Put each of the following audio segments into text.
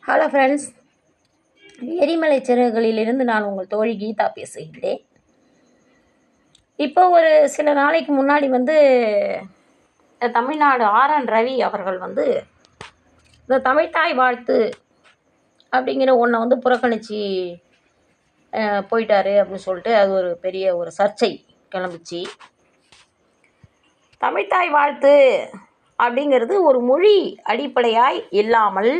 Hello friends, எரிமலை சிறகுகளிலிருந்து நான் உங்கள் தோழி கீதா பேசுகின்றேன். இப்போ ஒரு சில நாளைக்கு முன்னாடி தமிழ்நாடு ஆர்.என். ரவி அவர்கள் இந்த தமிழ்த்தாய் வாழ்த்து அப்படிங்கிற ஒன்றை புறக்கணித்து போயிட்டாரு அப்படின்னு சொல்லிட்டு அது ஒரு பெரிய ஒரு சர்ச்சை கிளம்பிச்சு. தமிழ்த்தாய் வாழ்த்து அப்படிங்கிறது ஒரு மொழி அடிப்படையாய் இல்லாமல்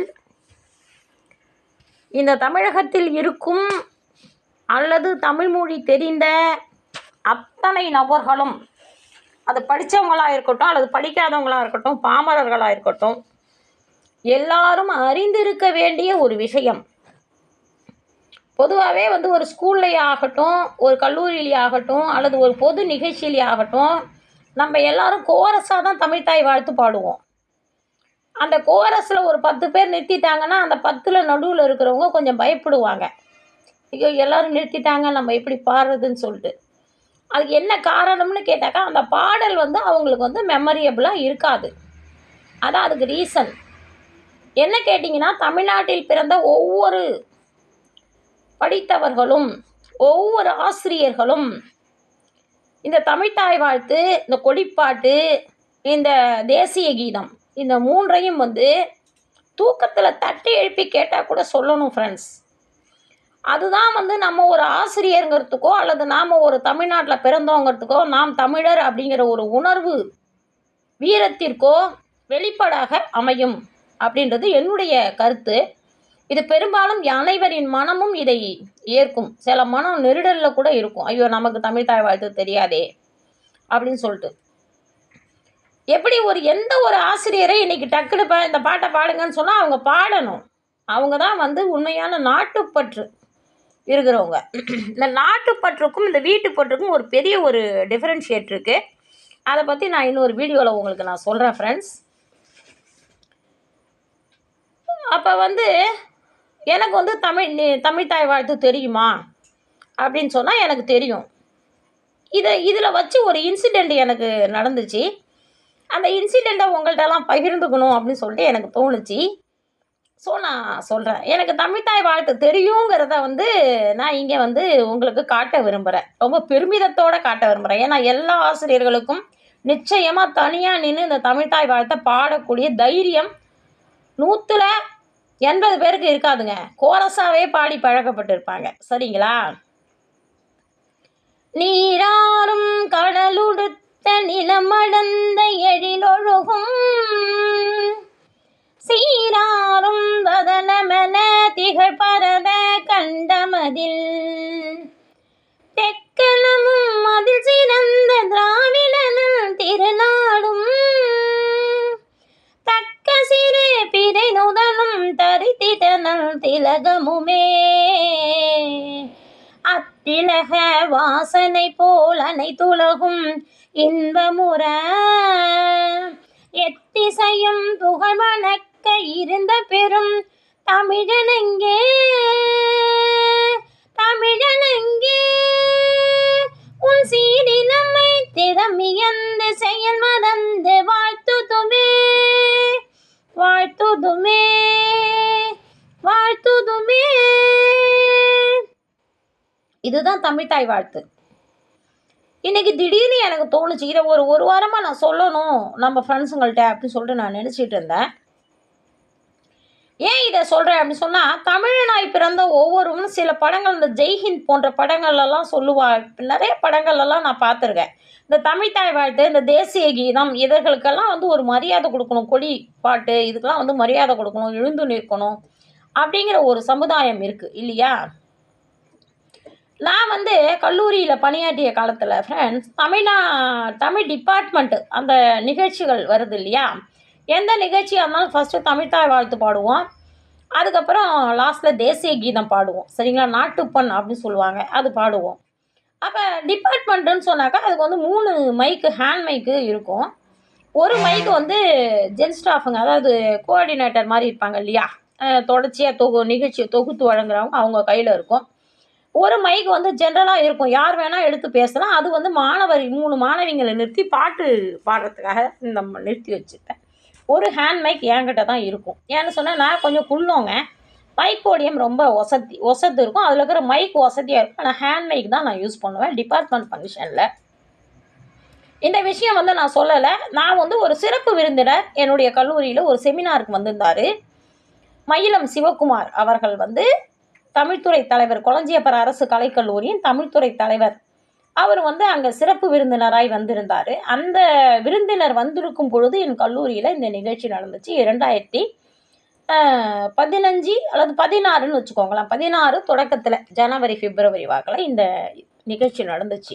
இந்த தமிழகத்தில் இருக்கும் அல்லது தமிழ்மொழி தெரிந்த அத்தனை நபர்களும், அது படித்தவங்களாக இருக்கட்டும் அல்லது படிக்காதவங்களாக இருக்கட்டும், பாமரர்களாக இருக்கட்டும், எல்லாரும் அறிந்திருக்க வேண்டிய ஒரு விஷயம். பொதுவாகவே ஒரு ஸ்கூல்லையே ஆகட்டும், ஒரு கல்லூரியிலே ஆகட்டும், அல்லது ஒரு பொது நிகழ்ச்சியிலே ஆகட்டும், நம்ம எல்லாரும் கோரஸாக தான் தமிழ்த்தாய் வாழ்த்து பாடுவோம். அந்த கோரஸில் ஒரு 10 பேர் நிறுத்திட்டாங்கன்னா அந்த 10ல் நடுவில் இருக்கிறவங்க கொஞ்சம் பயப்படுவாங்க. ஐயோ, எல்லோரும் நிறுத்திட்டாங்க, நம்ம எப்படி பாடுறதுன்னு சொல்லிட்டு. அதுக்கு என்ன காரணம்னு கேட்டாக்கா, அந்த பாடல் அவங்களுக்கு மெமரியபிளாக இருக்காது. அதான் அதுக்கு ரீசன். என்ன கேட்டிங்கன்னா, தமிழ்நாட்டில் பிறந்த ஒவ்வொரு படித்தவர்களும், ஒவ்வொரு ஆசிரியர்களும் இந்த தமிழ்த்தாய் வாழ்த்து, இந்த கொடிப்பாட்டு, இந்த தேசிய கீதம், இந்த 3ஐயும் தூக்கத்தில் தட்டி எழுப்பி கேட்டால் கூட சொல்லணும் ஃப்ரெண்ட்ஸ். அதுதான் நம்ம ஒரு ஆசிரியருங்கிறதுக்கோ அல்லது நாம் ஒரு தமிழ்நாட்டில் பிறந்தோங்கிறதுக்கோ, நாம் தமிழர் அப்படிங்கிற ஒரு உணர்வு வீரத்திற்கோ வெளிப்பாடாக அமையும் அப்படின்றது என்னுடைய கருத்து. இது பெரும்பாலும் அனைவரின் மனமும் இதை ஏற்கும். சில மனம் நெருடலில் கூட இருக்கும், ஐயோ நமக்கு தமிழ்த்தாய் வாழ்த்து தெரியாதே அப்படின்னு சொல்லிட்டு. எப்படி எந்த ஒரு ஆசிரியரை இன்றைக்கி டக்குனு இந்த பாட்டை பாடுங்கன்னு சொன்னால் அவங்க பாடணும். அவங்க தான் உண்மையான நாட்டுப்பற்று இருக்கிறவங்க. இந்த நாட்டுப்பற்றுக்கும் இந்த வீட்டுப்பற்றுக்கும் ஒரு பெரிய ஒரு டிஃப்ரென்ஷியேட் இருக்குது. அதை பற்றி நான் இன்னொரு வீடியோவில் உங்களுக்கு நான் சொல்கிறேன் ஃப்ரெண்ட்ஸ். அப்போ எனக்கு தமிழ்த்தாய் வாழ்த்து தெரியுமா அப்படின்னு சொன்னால் எனக்கு தெரியும். இதில் வச்சு ஒரு இன்சிடெண்ட் எனக்கு நடந்துச்சு. அந்த இன்சிடெண்ட்டை உங்கள்கிட்டலாம் பகிர்ந்துக்கணும் அப்படின்னு சொல்லிட்டு எனக்கு தோணுச்சு. ஸோ நான் சொல்கிறேன். எனக்கு தமிழ்த்தாய் வாழ்த்து தெரியுங்கிறத நான் இங்கே உங்களுக்கு காட்ட விரும்புகிறேன். ரொம்ப பெருமிதத்தோடு காட்ட விரும்புகிறேன். ஏன்னா எல்லா ஆசிரியர்களுக்கும் நிச்சயமாக தனியாக நின்று இந்த தமிழ்த்தாய் வாழ்த்தை பாடக்கூடிய தைரியம் 180 பேருக்கு இருக்காதுங்க. கோரஸாகவே பாடி பழக்கப்பட்டிருப்பாங்க. சரிங்களா? நீராறும் கடலுடுத்த நிலமடந்த எழிலொழுகும் சீராறும் வதனமென திகழ் பரத கண்டமதில் தெக்கலமும் அதில் சிறந்த திராவிடனும் திருநாடும் தக்க சிறு பிறை நுதலும் தரித்திட்டனல் திலகமுமே அத்திலக வாசனை போல் அனைத்துலகும் இன்பமுற எத்திசையும் புகழ் வணக்க இருந்த பெரும் தமிழனங்கே தமிழனங்கே உன் சீரிலமை திறமியந்து செயல் மறந்து வாழ்த்துதுமே வாழ்த்துதுமே வாழ்த்துதுமே. இதுதான் தமிழ்த்தாய் வாழ்த்து. இன்றைக்கி திடீர்னு எனக்கு தோணுச்சு, இதை ஒரு வாரமாக நான் சொல்லணும் நம்ம ஃப்ரெண்ட்ஸுங்கள்ட்ட அப்படின்னு சொல்லிட்டு நான் நினச்சிட்டு இருந்தேன். ஏன் இதை சொல்கிறேன் அப்படின்னு சொன்னால், தமிழனாய் பிறந்த ஒவ்வொருவரும் சில படங்கள், இந்த ஜெய்ஹிந்த் போன்ற படங்கள்லாம் நிறைய படங்கள்லாம் நான் பார்த்துருக்கேன். இந்த தமிழ்த்தாய் வாழ்த்து, இந்த தேசிய கீதம், இதற்களுக்கெல்லாம் ஒரு மரியாதை கொடுக்கணும். கொடி பாட்டு இதுக்கெல்லாம் மரியாதை கொடுக்கணும், எழுந்து நிற்கணும் அப்படிங்கிற ஒரு சமுதாயம் இருக்குது இல்லையா? நான் கல்லூரியில் பணியாற்றிய காலத்தில் ஃப்ரெண்ட்ஸ், தமிழ் டிபார்ட்மெண்ட்டு அந்த நிகழ்ச்சிகள் வருது இல்லையா? எந்த நிகழ்ச்சியாக இருந்தாலும் ஃபஸ்ட்டு தமிழ்த்தாய் வாழ்த்து பாடுவோம். அதுக்கப்புறம் லாஸ்ட்டில் தேசிய கீதம் பாடுவோம். சரிங்களா? நாட்டுப்பண் அப்படின்னு சொல்லுவாங்க, அது பாடுவோம். அப்போ டிபார்ட்மெண்ட்டுன்னு சொன்னாக்கா அதுக்கு 3 மைக்கு, ஹேண்ட் மைக்கு இருக்கும். ஒரு மைக்கு ஜென் ஸ்டாஃபுங்க, அதாவது கோஆர்டினேட்டர் மாதிரி இருப்பாங்க இல்லையா? தொடர்ச்சியாக நிகழ்ச்சியை தொகுத்து வழங்குறவங்க, அவங்க கையில் இருக்கும். ஒரு மைக்கு ஜென்ரலாக இருக்கும், யார் வேணால் எடுத்து பேசலாம். அது 3 மாணவிங்களை நிறுத்தி பாட்டு பாடுறதுக்காக நம்ம நிறுத்தி வச்சுருப்பேன். ஒரு ஹேண்ட் மைக் என்கிட்ட தான் இருக்கும். ஏன்னு சொன்னால் நான் கொஞ்சம் குள்ளோங்க. மைக் போடியம் ரொம்ப ஒசத்து இருக்கும். அதில் இருக்கிற மைக் வசதியாக இருக்கும். ஆனால் ஹேண்ட் மைக் தான் நான் யூஸ் பண்ணுவேன் டிபார்ட்மெண்ட் ஃபங்க்ஷனில். இந்த விஷயம் வந்து நான் சொல்லலை. நான் வந்து ஒரு சிறப்பு விருந்தினர் என்னுடைய கல்லூரியில் ஒரு செமினாருக்கு வந்திருந்தார். மயிலம் சிவகுமார் அவர்கள் வந்து தமிழ்துறை தலைவர், கொளஞ்சியப்பர் அரசு கலைக்கல்லூரியின் தமிழ்துறை தலைவர். அவர் வந்து அங்கே சிறப்பு விருந்தினராய் வந்திருந்தார். அந்த விருந்தினர் வந்திருக்கும் பொழுது என் கல்லூரியில் இந்த நிகழ்ச்சி நடந்துச்சு. 2015 அல்லது 16ன்னு வச்சுக்கோங்களேன். 16 தொடக்கத்தில் ஜனவரி பிப்ரவரி வாக்கில் இந்த நிகழ்ச்சி நடந்துச்சு.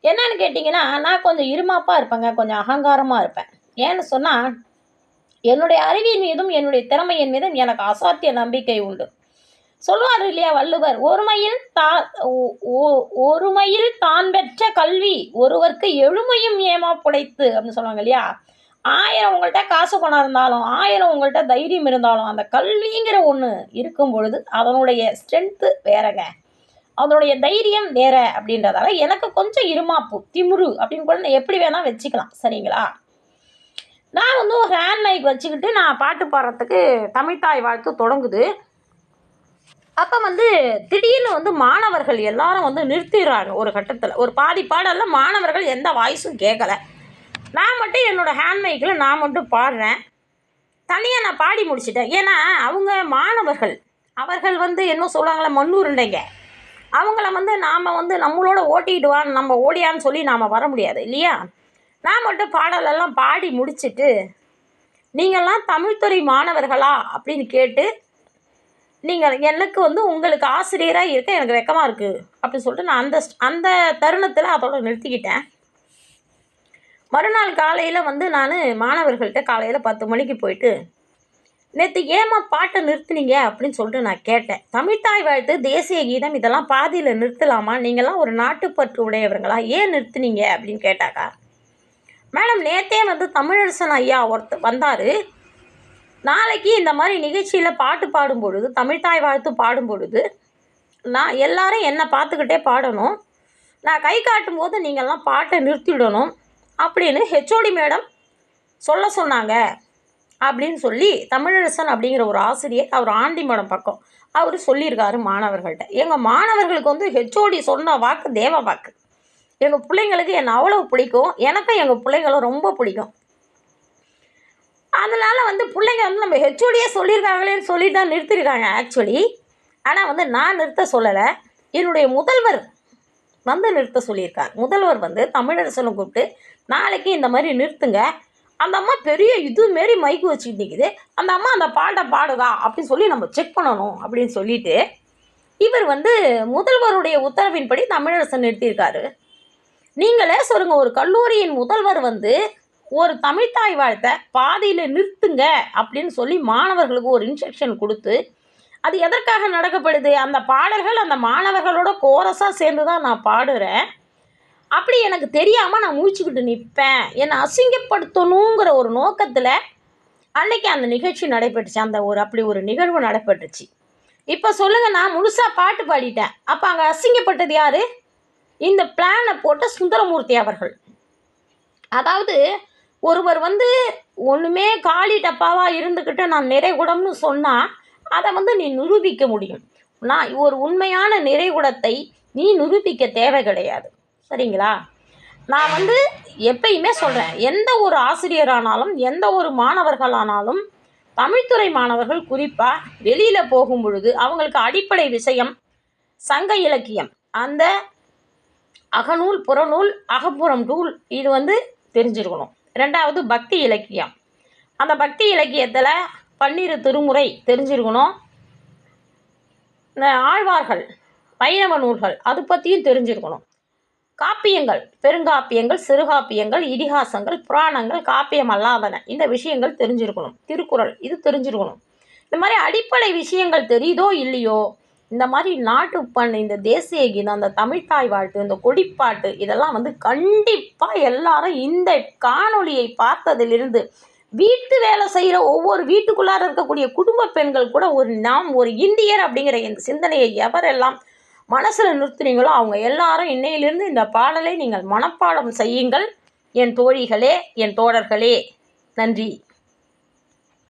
என்னன்னு கேட்டிங்கன்னா, நான் கொஞ்சம் இருமாப்பாக இருப்பேங்க, கொஞ்சம் அகங்காரமாக இருப்பேன். ஏன்னு சொன்னால், என்னுடைய அறிவின் மீதும் என்னுடைய திறமையின் மீதும் எனக்கு அசாத்திய நம்பிக்கை உண்டு. சொல்லுவார் இல்லையா வள்ளுவர், ஒருமையில் தான் பெற்ற கல்வி ஒருவருக்கு எழுமையும் ஏமா புடைத்து அப்படின்னு சொல்லுவாங்க இல்லையா. 1000 உங்கள்கிட்ட காசு பணம் இருந்தாலும், 1000 உங்கள்கிட்ட தைரியம் இருந்தாலும், அந்த கல்விங்கிற ஒன்று இருக்கும் பொழுது அதனுடைய ஸ்ட்ரென்த்து வேறங்க, அதனுடைய தைரியம் வேற. அப்படின்றதால எனக்கு கொஞ்சம் இருமாப்பு, திமுரு அப்படின்னு கூட நான் எப்படி வேணால் வச்சுக்கலாம். சரிங்களா. நான் வந்து ஒரு ஹேண்ட் மைக் வச்சுக்கிட்டு நான் பாட்டு பாடுறதுக்கு தமிழ்த்தாய் வாழ்த்து தொடங்குது. அப்போ வந்து திடீர்னு வந்து மாணவர்கள் எல்லாரும் வந்து நிறுத்திடுறாங்க. ஒரு கட்டத்தில் ஒரு பாதி பாடலில் மாணவர்கள் எந்த வாய்ஸும் கேட்கலை. நான் மட்டும் என்னோடய ஹேண்ட் மைக்கில் நான் மட்டும் பாடுறேன். தனியாக நான் பாடி முடிச்சிட்டேன். ஏன்னா அவங்க மாணவர்கள், அவர்கள் வந்து என்ன சொல்லுவாங்களே மண்ணுருண்டைங்க, அவங்கள வந்து நாம் வந்து நம்மளோட ஓட்டிடுவான்னு நம்ம ஓடியான்னு சொல்லி நாம் வர முடியாது இல்லையா. நான் மட்டும் பாடலெல்லாம் பாடி முடிச்சுட்டு, நீங்கள்லாம் தமிழ்துறை மாணவர்களா அப்படின்னு கேட்டு, நீங்கள் எனக்கு வந்து உங்களுக்கு ஆசிரியராக இருக்க எனக்கு வெக்கமாக இருக்குது அப்படின்னு சொல்லிட்டு நான் அந்த தருணத்தில் அதோட நிறுத்திக்கிட்டேன். மறுநாள் காலையில் வந்து நான் மாணவர்கள்ட்ட காலையில் 10 மணிக்கு போயிட்டு, நேற்று ஏமா பாட்டை நிறுத்துனீங்க அப்படின்னு சொல்லிட்டு நான் கேட்டேன். தமிழ்த்தாய் வாழ்த்து, தேசிய கீதம் இதெல்லாம் பாதியில் நிறுத்தலாமா, நீங்கள்லாம் ஒரு நாட்டுப்பற்று உடையவர்களா, ஏன் நிறுத்துனீங்க அப்படின்னு கேட்டாக்கா, மேடம் நேற்றே வந்து தமிழரசன் ஐயா ஒருத்தர் வந்தார், நாளைக்கு இந்த மாதிரி நிகழ்ச்சியில் பாட்டு பாடும் பொழுது, தமிழ்த்தாய் வாழ்த்து பாடும் பொழுது நான் எல்லாரும் என்னை பார்த்துக்கிட்டே பாடணும், நான் கை காட்டும் போது நீங்கள்லாம் பாட்டை நிறுத்திவிடணும் அப்படின்னு ஹெச்ஓடி மேடம் சொல்ல சொன்னாங்க அப்படின்னு சொல்லி தமிழரசன் அப்படிங்கிற ஒரு ஆசிரியர், அவர் ஆண்டிமடம் பக்கம், அவர் சொல்லியிருக்காரு மாணவர்கள்ட்ட. எங்கள் மாணவர்களுக்கு வந்து ஹெச்ஓடி சொன்ன வாக்கு தேவ வாக்கு. எங்கள் பிள்ளைங்களுக்கு என்னை அவ்வளோ பிடிக்கும், எனக்கும் எங்கள் பிள்ளைங்களும் ரொம்ப பிடிக்கும். அதனால் வந்து பிள்ளைங்க வந்து நம்ம ஹெச்ஓடியே சொல்லியிருக்காங்களேன்னு சொல்லிட்டு தான் நிறுத்திருக்காங்க ஆக்சுவலி. ஆனால் வந்து நான் நிறுத்த சொல்லலை, என்னுடைய முதல்வர் வந்து நிறுத்த சொல்லியிருக்கார். முதல்வர் வந்து தமிழரசனை கூப்பிட்டு, நாளைக்கு இந்த மாதிரி நிறுத்துங்க, அந்த அம்மா பெரிய இதுமாரி மைக்கு வச்சுட்டு நிற்குது, அந்த அம்மா அந்த பாட்டை பாடுதா அப்படின்னு சொல்லி நம்ம செக் பண்ணணும் அப்படின்னு சொல்லிட்டு இவர் வந்து முதல்வருடைய உத்தரவின்படி தமிழரசன் நிறுத்தியிருக்காரு. நீங்களே சொல்லுங்கள், ஒரு கல்லூரியின் முதல்வர் வந்து ஒரு தமிழ்த்தாய் வாழ்த்தை பாதியில் நிறுத்துங்க அப்படின்னு சொல்லி மாணவர்களுக்கு ஒரு இன்ஸ்ட்ரக்ஷன் கொடுத்து, அது எதற்காக நடக்கப்படுது, அந்த பாடல்கள் அந்த மாணவர்களோட கோரஸாக சேர்ந்து தான் நான் பாடுறேன். அப்படி எனக்கு தெரியாமல் நான் முழிச்சுக்கிட்டு நிற்பேன், என்னை அசிங்கப்படுத்தணுங்கிற ஒரு நோக்கத்தில் அன்னைக்கு அந்த நிகழ்ச்சி நடைபெற்றுச்சு. அப்படி ஒரு நிகழ்வு நடைபெற்றுச்சு. இப்போ சொல்லுங்கள், நான் முழுசாக பாட்டு பாடிட்டேன், அப்போ அங்கே அசிங்கப்பட்டது யார்? இந்த பிளானை போட்ட சுந்தரமூர்த்தி அவர்கள். அதாவது ஒருவர் வந்து ஒன்றுமே காலி டப்பாவாக இருந்துக்கிட்டு நான் நிறைகுடம்னு சொன்னால் அதை வந்து நீ நிரூபிக்க முடியும். நான் ஒரு உண்மையான நிறைகுடத்தை நீ நிரூபிக்க தேவை கிடையாது. சரிங்களா. நான் வந்து எப்பயுமே சொல்கிறேன், எந்த ஒரு ஆசிரியரானாலும் எந்த ஒரு மாணவர்களானாலும், தமிழ்துறை மாணவர்கள் குறிப்பாக வெளியில் போகும் பொழுது அவங்களுக்கு அடிப்படை விஷயம் சங்க இலக்கியம், அந்த அகநூல் புறநூல் அகப்புறம் நூல் இது வந்து தெரிஞ்சிருக்கணும். 2வது பக்தி இலக்கியம், அந்த பக்தி இலக்கியத்தில் 12 திருமுறை தெரிஞ்சிருக்கணும். ஆழ்வார்கள், வைணவ நூல்கள் அது பற்றியும் தெரிஞ்சிருக்கணும். காப்பியங்கள், பெருங்காப்பியங்கள், சிறுகாப்பியங்கள், இதிகாசங்கள், புராணங்கள், காப்பியம் அல்லாதன இந்த விஷயங்கள் தெரிஞ்சிருக்கணும். திருக்குறள் இது தெரிஞ்சிருக்கணும். இந்த மாதிரி அடிப்படை விஷயங்கள் தெரியுதோ இல்லையோ, இந்த மாதிரி நாட்டுப்பண், இந்த தேசிய கீதம், அந்த தமிழ்த்தாய் வாழ்த்து, இந்த கொடிப்பாட்டு இதெல்லாம் வந்து கண்டிப்பாக எல்லாரும் இந்த காணொளியை பார்த்ததிலிருந்து வீட்டு வேலை செய்கிற ஒவ்வொரு வீட்டுக்குள்ளார இருக்கக்கூடிய குடும்ப பெண்கள் கூட நாம் ஒரு இந்தியர் அப்படிங்கிற இந்த சிந்தனையை எவரெல்லாம் மனசில் நிறுத்துனீங்களோ அவங்க எல்லாரும் இன்னையிலிருந்து இந்த பாடலை நீங்கள் மனப்பாடம் செய்யுங்கள். என் தோழிகளே, என் தோழர்களே, நன்றி.